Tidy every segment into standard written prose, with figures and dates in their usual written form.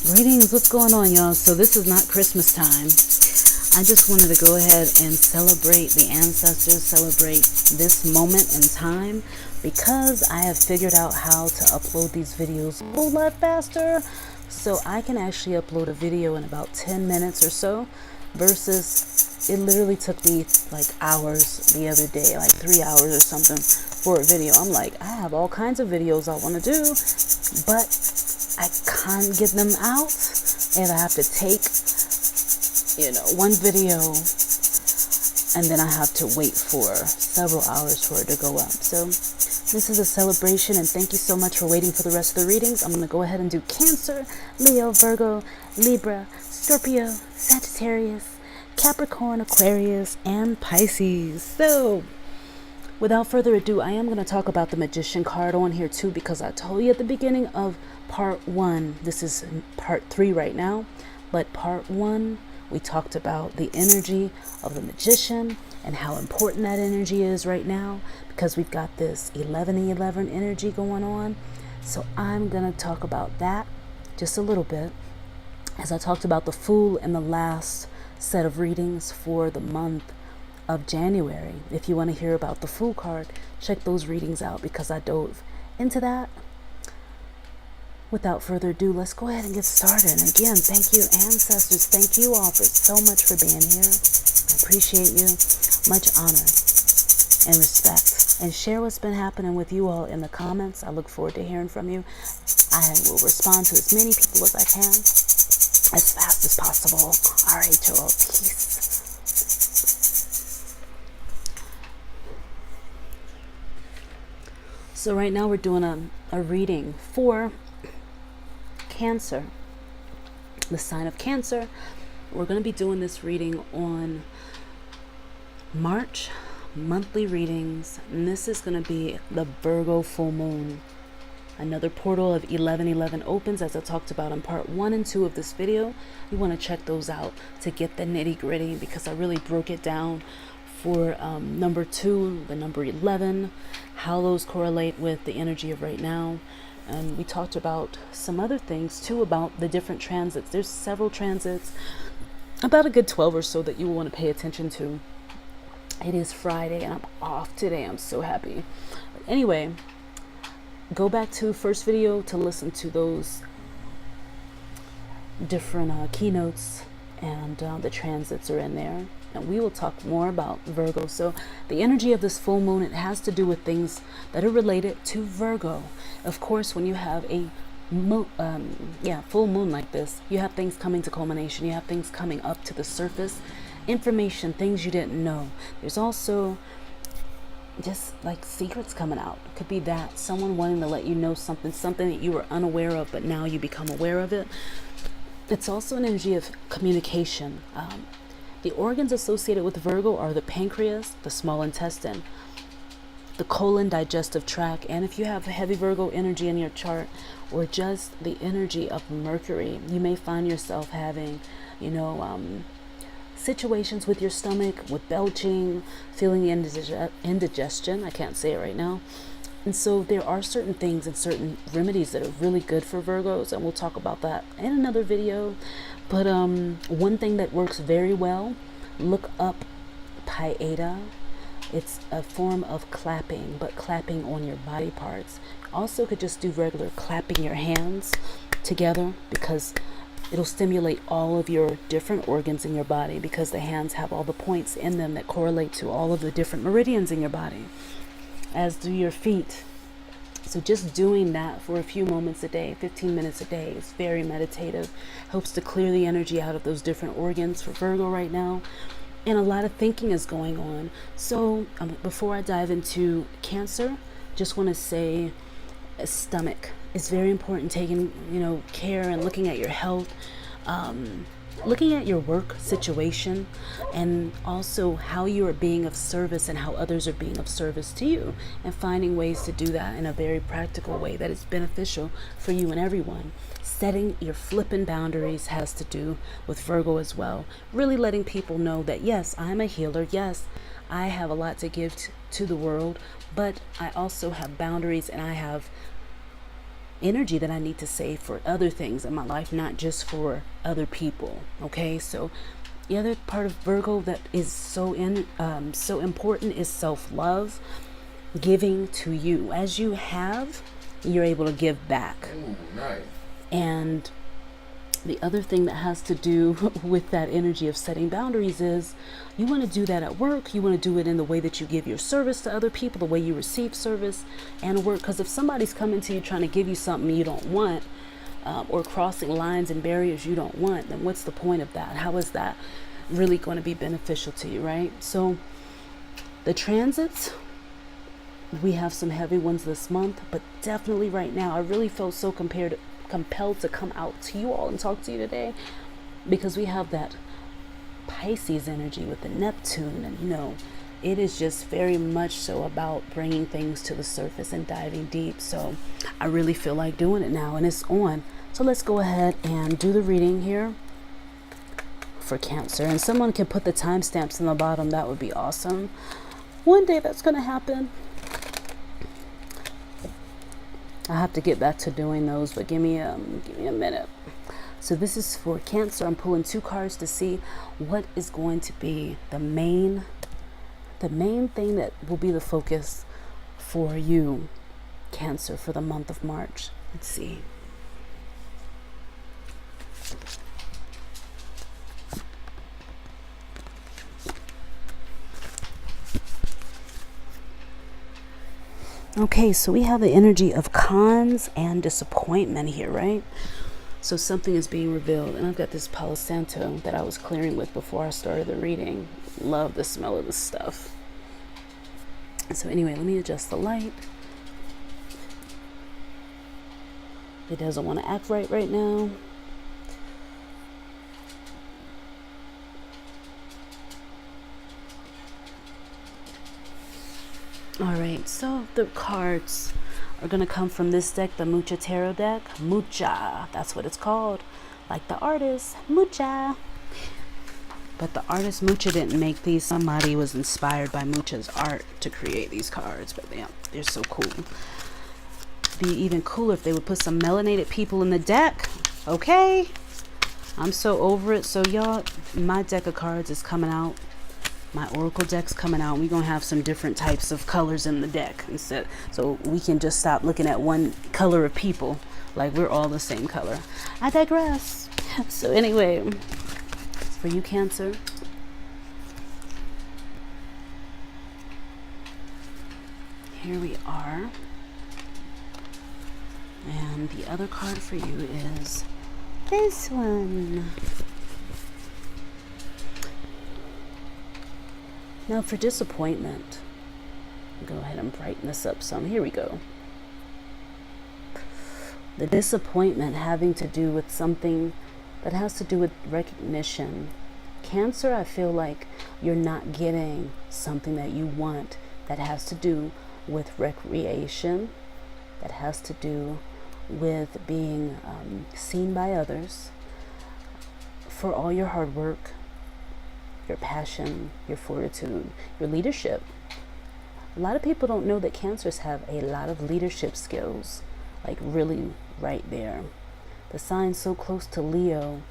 Greetings, what's going on, y'all? So this is not Christmas time. I just wanted to go ahead and celebrate the ancestors, celebrate this moment in time, because I have figured out how to upload these videos a whole lot faster. So I can actually upload a video in about 10 minutes or so, versus it literally took me like hours the other day, like 3 hours or something for a video. I'm like, I have all kinds of videos I want to do, but I can't get them out, and I have to take, one video, and then I have to wait for several hours for it to go up. So this is a celebration, and thank you so much for waiting for the rest of the readings. I'm going to go ahead and do Cancer, Leo, Virgo, Libra, Scorpio, Sagittarius, Capricorn, Aquarius, and Pisces. So without further ado, I am going to talk about the Magician card on here too, because I told you at the beginning of part 1, this is part 3 right now, but part 1, we talked about the energy of the Magician and how important that energy is right now, because we've got this 11-11 energy going on. So I'm going to talk about that just a little bit, as I talked about the Fool in the last set of readings for the month of January. If you want to hear about the Fool card, check those readings out, because I dove into that. Without further ado, let's go ahead and get started. And again, thank you, ancestors. Thank you all so much for being here. I appreciate you. Much honor and respect. And share what's been happening with you all in the comments. I look forward to hearing from you. I will respond to as many people as I can, as fast as possible. All right, y'all. Peace. So right now we're doing a reading for Cancer, the sign of Cancer. We're going to be doing this reading on March, monthly readings, and this is going to be the Virgo full moon. Another portal of 11-11 opens, as I talked about in part 1 and 2 of this video. You want to check those out to get the nitty gritty, because I really broke it down for number 2, the number 11, how those correlate with the energy of right now. And we talked about some other things too, about the different transits. There's several transits, about a good 12 or so, that you will want to pay attention to. It is Friday and I'm off today. I'm so happy. But anyway, go back to the first video to listen to those different keynotes, and the transits are in there. And we will talk more about Virgo. So the energy of this full moon, it has to do with things that are related to Virgo. Of course, when you have a full moon like this, you have things coming to culmination. You have things coming up to the surface, information, things you didn't know. There's also just like secrets coming out. It could be that someone wanting to let you know something that you were unaware of, but now you become aware of it. It's also an energy of communication. The organs associated with Virgo are the pancreas, the small intestine, the colon, digestive tract, and if you have heavy Virgo energy in your chart, or just the energy of Mercury, you may find yourself having, situations with your stomach, with belching, feeling indigestion. I can't say it right now. And so there are certain things and certain remedies that are really good for Virgos, and we'll talk about that in another video. But one thing that works very well, look up Pieta. It's a form of clapping, but clapping on your body parts. Also could just do regular clapping your hands together, because it'll stimulate all of your different organs in your body, because the hands have all the points in them that correlate to all of the different meridians in your body, as do your feet. So just doing that for a few moments a day, 15 minutes a day, is very meditative. Helps to clear the energy out of those different organs for Virgo right now. And a lot of thinking is going on. So before I dive into Cancer, just want to say stomach is very important. Taking, care and looking at your health. Looking at your work situation, and also how you are being of service and how others are being of service to you, and finding ways to do that in a very practical way that is beneficial for you and everyone. Setting your flipping boundaries has to do with Virgo as well. Really letting people know that, yes, I'm a healer. Yes, I have a lot to give to the world, but I also have boundaries, and I have energy that I need to save for other things in my life, not just for other people. Okay, so the other part of Virgo that is so important is self-love, giving to you. As you have, you're able to give back. Ooh, nice. And the other thing that has to do with that energy of setting boundaries is you want to do that at work. You want to do it in the way that you give your service to other people, the way you receive service and work. Because if somebody's coming to you trying to give you something you don't want, or crossing lines and barriers you don't want, then what's the point of that? How is that really going to be beneficial to you, right? So the transits, we have some heavy ones this month, but definitely right now, I really felt so compelled to come out to you all and talk to you today, because we have that Pisces energy with the Neptune, and it is just very much so about bringing things to the surface and diving deep. So I really feel like doing it now, and it's on. So let's go ahead and do the reading here for Cancer, and someone can put the timestamps in the bottom. That would be awesome. One day that's going to happen. I have to get back to doing those, but give me a minute. So this is for Cancer. I'm pulling 2 cards to see what is going to be the main thing that will be the focus for you, Cancer, for the month of March. Let's see. Okay, so we have the energy of cons and disappointment here, right? So something is being revealed, and I've got this Palo Santo that I was clearing with before I started the reading. Love the smell of this stuff. So anyway, let me adjust the light. It doesn't want to act right now. Alright, so the cards are going to come from this deck, the Mucha Tarot deck. Mucha, that's what it's called. Like the artist, Mucha. But the artist Mucha didn't make these. Somebody was inspired by Mucha's art to create these cards. But they're so cool. Be even cooler if they would put some melanated people in the deck. Okay? I'm so over it. So y'all, my deck of cards is coming out. My oracle deck's coming out. We're going to have some different types of colors in the deck instead, so we can just stop looking at one color of people like we're all the same color. I digress. So anyway, for you, Cancer, here we are. And the other card for you is this one. Now for disappointment, go ahead and brighten this up some. Here we go. The disappointment having to do with something that has to do with recognition. Cancer, I feel like you're not getting something that you want that has to do with recreation, that has to do with being seen by others for all your hard work, your passion, your fortitude, your leadership. A lot of people don't know that Cancers have a lot of leadership skills, like really right there. The sign's so close to Leo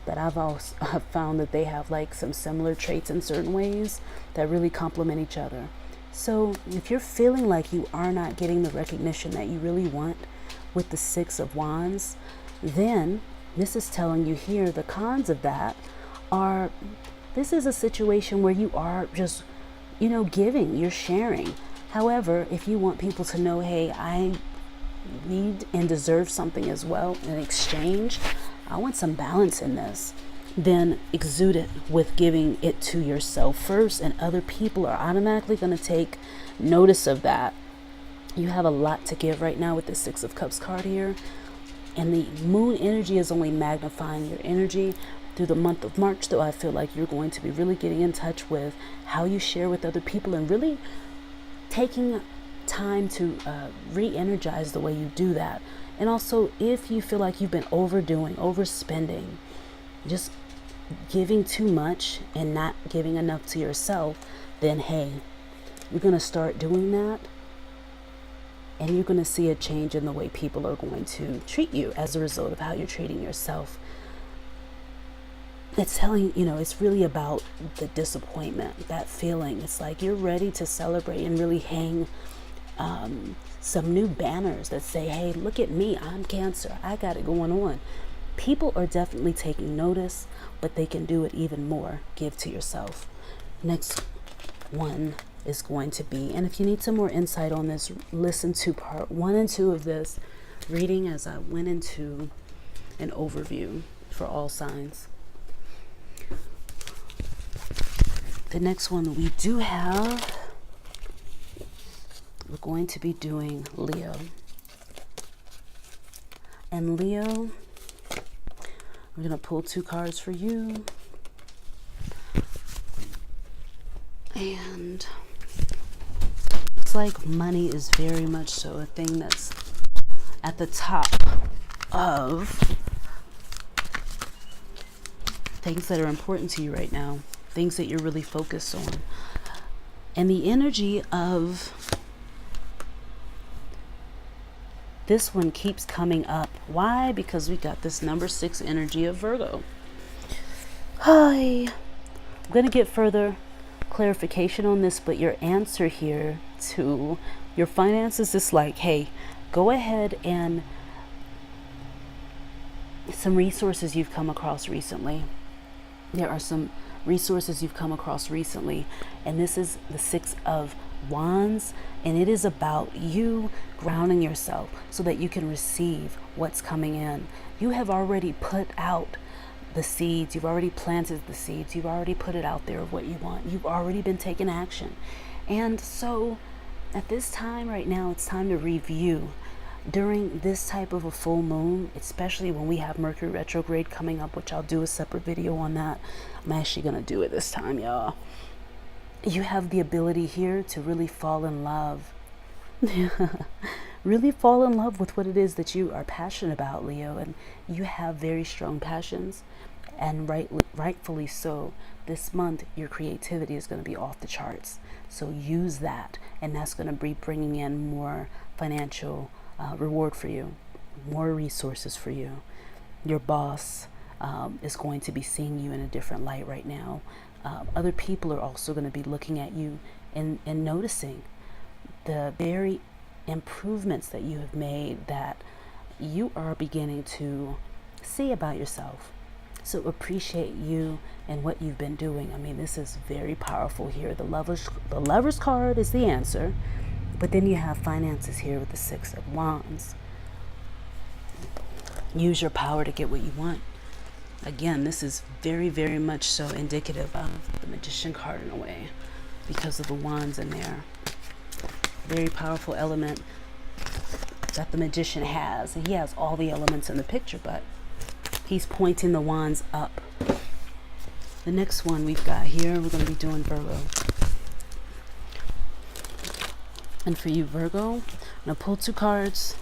that I've found that they have like some similar traits in certain ways that really complement each other. So if you're feeling like you are not getting the recognition that you really want with the 6 of Wands, then this is telling you here the cons of that are, this is a situation where you are just, giving, you're sharing. However, if you want people to know, hey, I need and deserve something as well in exchange, I want some balance in this, then exude it with giving it to yourself first, and other people are automatically going to take notice of that. You have a lot to give right now with the 6 of Cups card here, and the moon energy is only magnifying your energy. Through the month of March, though, I feel like you're going to be really getting in touch with how you share with other people and really taking time to re-energize the way you do that. And also, if you feel like you've been overspending, just giving too much and not giving enough to yourself, then hey, we're going to start doing that. And you're going to see a change in the way people are going to treat you as a result of how you're treating yourself. It's telling, it's really about the disappointment, that feeling. It's like you're ready to celebrate and really hang some new banners that say, hey, look at me, I'm Cancer, I got it going on. People are definitely taking notice, but they can do it even more. Give to yourself. Next one is going to be, and if you need some more insight on this, listen to part 1 and 2 of this reading as I went into an overview for all signs. The next one we do have, we're going to be doing Leo. And Leo, we're going to pull 2 cards for you. And it's like money is very much so a thing that's at the top of things that are important to you right now, things that you're really focused on. And the energy of this one keeps coming up. Why? Because we got this number 6 energy of Virgo. Hi. I'm going to get further clarification on this, but your answer here to your finances is like, hey, go ahead and some resources you've come across recently. There are some resources you've come across recently, and this is the 6 of Wands, and it is about you grounding yourself so that you can receive what's coming in. You have already put out the seeds, you've already planted the seeds, you've already put it out there of what you want, you've already been taking action. And so at this time right now, it's time to review. During this type of a full moon, especially when we have Mercury retrograde coming up, which I'll do a separate video on that. I'm actually going to do it this time, y'all. You have the ability here to really fall in love. Really fall in love with what it is that you are passionate about, Leo. And you have very strong passions, and rightfully so. This month, your creativity is going to be off the charts. So use that, and that's going to be bringing in more financial reward for you, more resources for you. Your boss is going to be seeing you in a different light right now. Other people are also going to be looking at you and noticing the very improvements that you have made, that you are beginning to see about yourself. So appreciate you and what you've been doing. I mean, this is very powerful here. The Lover's card is the answer, but then you have finances here with the 6 of Wands. Use your power to get what you want. Again, this is very, very much so indicative of the Magician card in a way, because of the wands in there. Very powerful element that the Magician has. And he has all the elements in the picture, but he's pointing the wands up. The next one we've got here, we're going to be doing Virgo. And for you, Virgo, I'm going to pull 2 cards.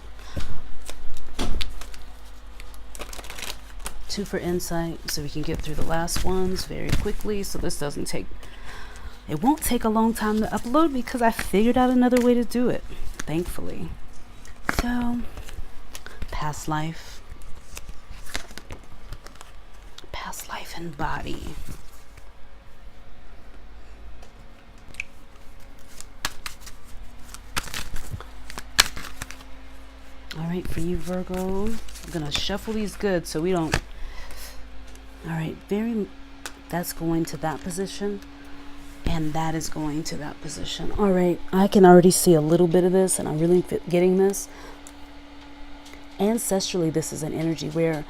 2 for insight, so we can get through the last ones very quickly. So this it won't take a long time to upload because I figured out another way to do it, thankfully. So, past life and body. All right, for you, Virgo, I'm gonna shuffle these good so we don't. All right, that's going to that position, and that is going to that position. All right, I can already see a little bit of this, and I'm really getting this. Ancestrally, this is an energy where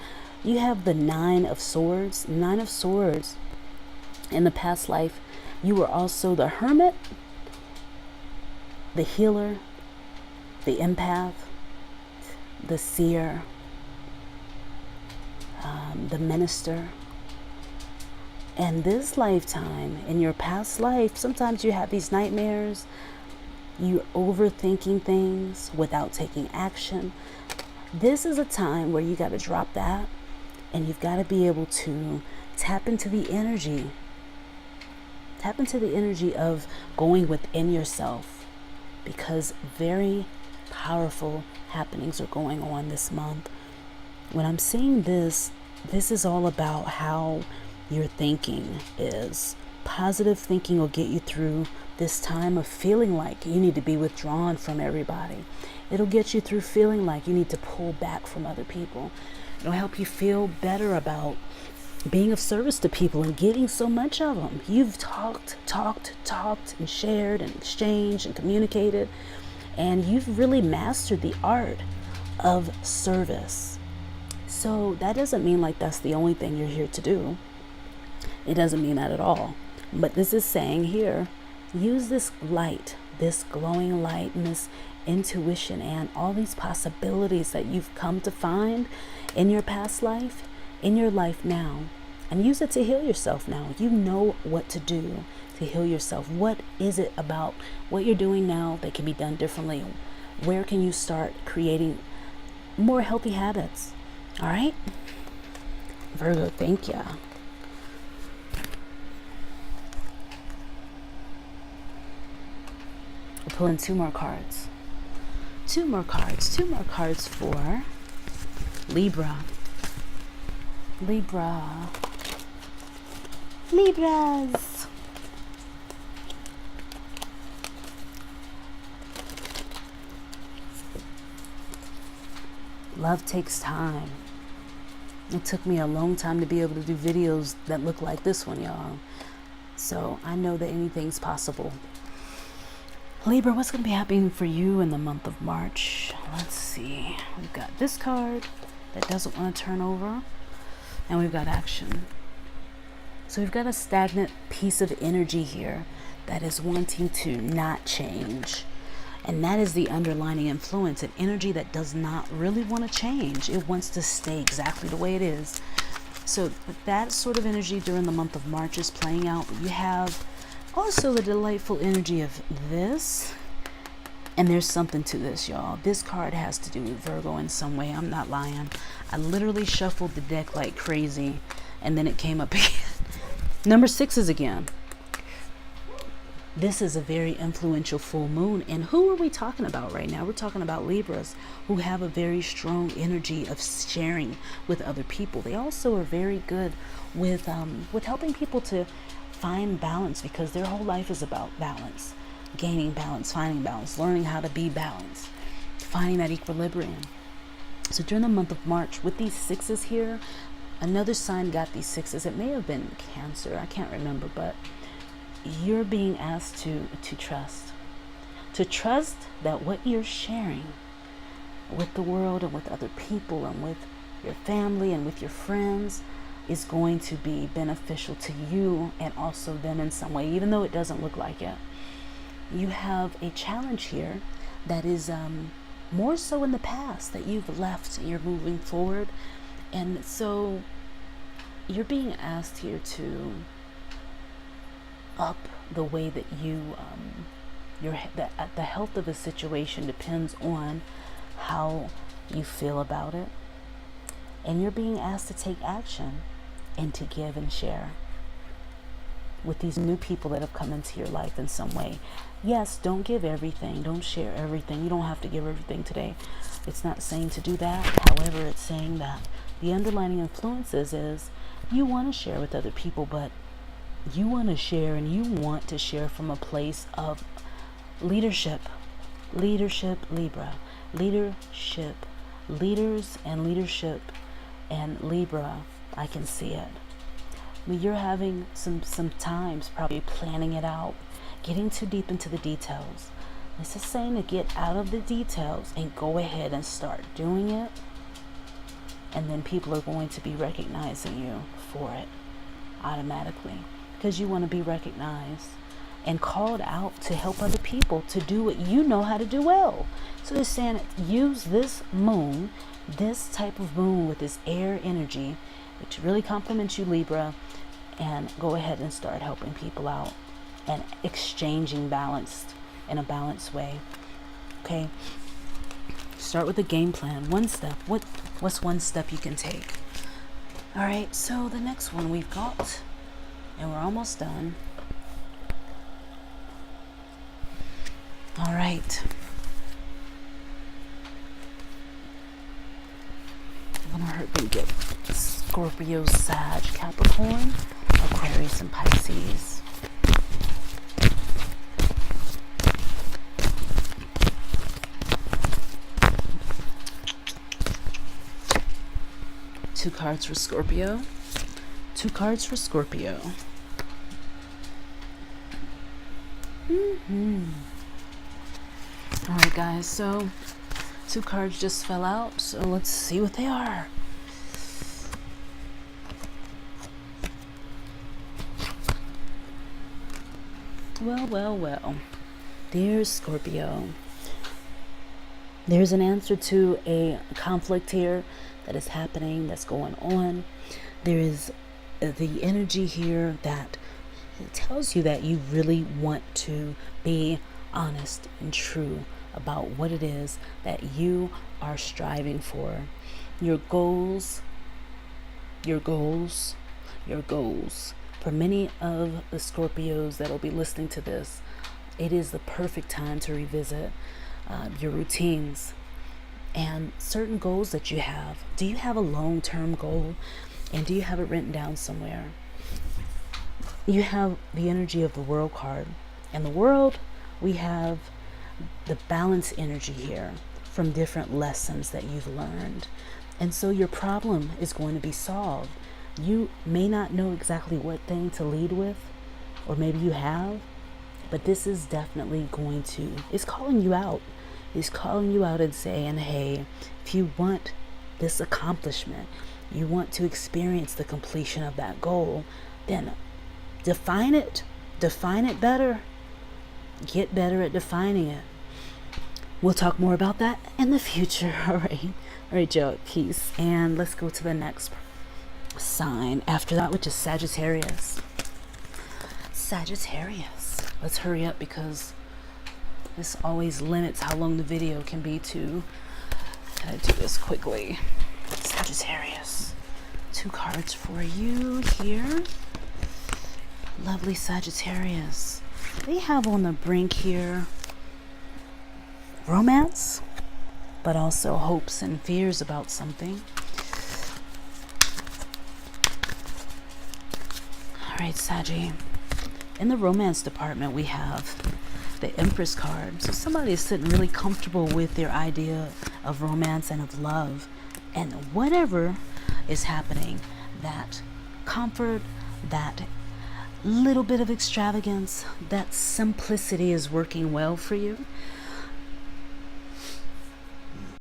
you have the 9 of Swords. 9 of Swords. In the past life, you were also the Hermit, the Healer, the Empath, the Seer, the Minister. And this lifetime, in your past life, sometimes you have these nightmares. You're overthinking things without taking action. This is a time where you got to drop that, and you've got to be able to tap into the energy. Tap into the energy of going within yourself, because very powerful happenings are going on this month. When I'm saying this is all about how your thinking is. Positive thinking will get you through this time of feeling like you need to be withdrawn from everybody. It'll get you through feeling like you need to pull back from other people. It'll help you feel better about being of service to people and getting so much of them. You've talked and shared and exchanged and communicated, and you've really mastered the art of service. So that doesn't mean like that's the only thing you're here to do. It doesn't mean that at all. But this is saying here, use this light, this glowing light, and this intuition and all these possibilities that you've come to find in your past life, in your life now, and use it to heal yourself now. You know what to do to heal yourself. What is it about what you're doing now that can be done differently? Where can you start creating more healthy habits? All right, Virgo, thank you. We're pulling two more cards for Libras. Love takes time. It took me a long time to be able to do videos that look like this one, y'all. So I know that anything's possible. Libra, what's going to be happening for you in the month of March? Let's see. We've got this card that doesn't want to turn over, and we've got action. So we've got a stagnant piece of energy here that is wanting to not change. And that is the underlying influence, an energy that does not really want to change. It wants to stay exactly the way it is. So that sort of energy during the month of March is playing out. But you have also the delightful energy of this. And there's something to this, y'all. This card has to do with Virgo in some way. I'm not lying. I literally shuffled the deck like crazy, and then it came up again. Number 6 is again. This is a very influential full moon. And who are we talking about right now? We're talking about Libras who have a very strong energy of sharing with other people. They also are very good with helping people to find balance, because their whole life is about balance, gaining balance, finding balance, learning how to be balanced, finding that equilibrium. So during the month of March, with these 6s here, another sign got these 6s. It may have been Cancer. I can't remember, but you're being asked to trust that what you're sharing with the world and with other people and with your family and with your friends is going to be beneficial to you and also them in some way, even though it doesn't look like it. You have a challenge here that is more so in the past that you've left and you're moving forward. And so you're being asked here to up the way that you the health of a situation depends on how you feel about it, and you're being asked to take action and to give and share with these new people that have come into your life in some way. Yes, don't give everything, don't share everything. You don't have to give everything today. It's not saying to do that. However, it's saying that the underlying influences is you want to share with other people, but you want to share, and you want to share from a place of leadership. Libra. Leadership. Leaders and leadership and Libra. I can see it. You're having some times probably planning it out, getting too deep into the details. This is saying to get out of the details and go ahead and start doing it. And then people are going to be recognizing you for it automatically, because you want to be recognized and called out to help other people to do what you know how to do well. So they're saying use this moon, this type of moon with this air energy, which really complements you, Libra, and go ahead and start helping people out and exchanging balanced in a balanced way. Okay? Start with a game plan. One step. What's one step you can take? All right, so the next one we've got, and we're almost done. All right. Then get Scorpio, Sag, Capricorn, Aquarius, and Pisces. Two cards for Scorpio. Two cards for Scorpio. Alright guys, so two cards just fell out, so let's see what they are. Well. Dear Scorpio, there's an answer to a conflict here that is happening, that's going on. There is the energy here that tells you that you really want to be honest and true about what it is that you are striving for. Your goals. For many of the Scorpios that will be listening to this, it is the perfect time to revisit your routines and certain goals that you have. Do you have a long-term goal, and do you have it written down somewhere? You have the energy of the World card. And the World, we have the balance energy here from different lessons that you've learned. And so your problem is going to be solved. You may not know exactly what thing to lead with, or maybe you have, but this is definitely going to, it's calling you out. He's calling you out and saying, hey, if you want this accomplishment, you want to experience the completion of that goal, then define it better. Get better at defining it. We'll talk more about that in the future. All right, Joe, peace. And let's go to the next sign after that, which is Sagittarius. Let's hurry up because this always limits how long the video can be too. Gotta do this quickly. Sagittarius. Two cards for you here. Lovely Sagittarius. They have on the brink here romance, but also hopes and fears about something. All right, Saggy. In the romance department, we have the Empress card. So somebody is sitting really comfortable with their idea of romance and of love. And whatever is happening, that comfort, that little bit of extravagance, that simplicity is working well for you.